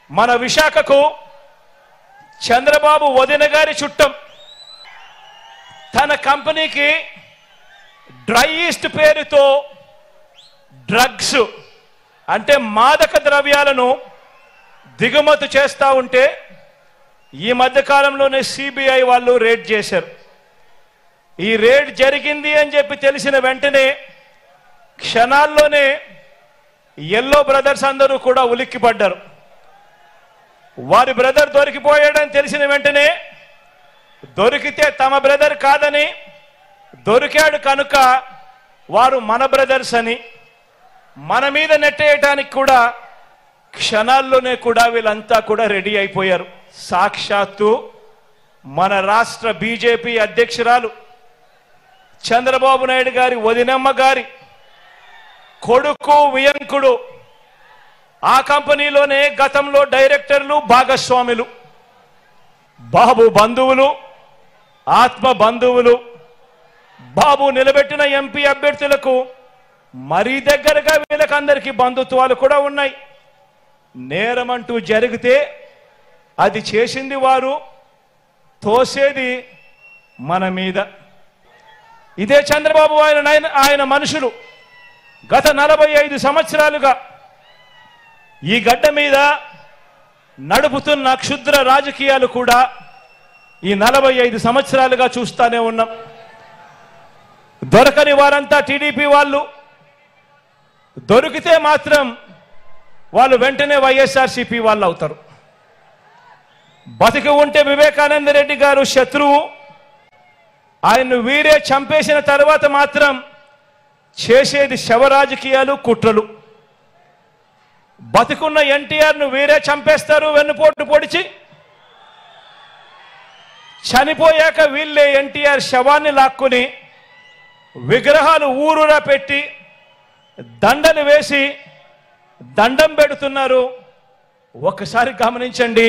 మన విశాఖకు చంద్రబాబు వదిన గారి చుట్టం తన కంపెనీకి డ్రై ఈస్ట్ పేరుతో డ్రగ్స్ అంటే మాదక ద్రవ్యాలను దిగుమతి చేస్తూ ఉంటే ఈ మధ్య కాలంలోనే సిబిఐ వాళ్ళు రేడ్ చేశారు. ఈ రేడ్ జరిగింది అని చెప్పి తెలిసిన వెంటనే క్షణాల్లోనే ఎల్లో బ్రదర్స్ అందరూ కూడా ఉలిక్కిపడ్డారు. వారి బ్రదర్ దొరికిపోయాడని తెలిసిన వెంటనే దొరికితే తమ బ్రదర్ కాదని, దొరికాడు కనుక వారు మన బ్రదర్స్ అని మన మీద నెట్టేయటానికి కూడా క్షణాల్లోనే కూడా వీళ్ళంతా కూడా రెడీ అయిపోయారు. సాక్షాత్తు మన రాష్ట్ర బీజేపీ అధ్యక్షురాలు చంద్రబాబు నాయుడు గారి వదినమ్మ గారి కొడుకు వియంకుడు ఆ కంపెనీలోనే గతంలో డైరెక్టర్లు భాగస్వాములు, బాబు బంధువులు, ఆత్మ బంధువులు, బాబు నిలబెట్టిన ఎంపీ అభ్యర్థులకు మరీ దగ్గరగా వీళ్ళకందరికీ బంధుత్వాలు కూడా ఉన్నాయి. నేరమంటూ జరిగితే అది చేసింది వారు, తోసేది మన మీద. ఇదే చంద్రబాబు ఆయన మనుషులు గత 45 సంవత్సరాలుగా ఈ గడ్డ మీద నడుపుతున్న క్షుద్ర రాజకీయాలు కూడా ఈ 45 సంవత్సరాలుగా చూస్తానే ఉన్నాం. దొరకని వారంతా టీడీపీ వాళ్ళు, దొరికితే మాత్రం వాళ్ళు వెంటనే వైఎస్ఆర్సీపీ వాళ్ళు అవుతారు. బతికి ఉంటే వివేకానంద రెడ్డి గారు శత్రువు, ఆయన్ను వీరే చంపేసిన తర్వాత మాత్రం చేసేది శవ రాజకీయాలు, కుట్రలు. బతికున్న ఎన్టీఆర్ను వీరే చంపేస్తారు వెన్నుపోటు పొడిచి, చనిపోయాక వీళ్ళే ఎన్టీఆర్ శవాన్ని లాక్కుని విగ్రహాలు ఊరూరా పెట్టి దండలు వేసి దండం పెడుతున్నారు. ఒక్కసారి గమనించండి.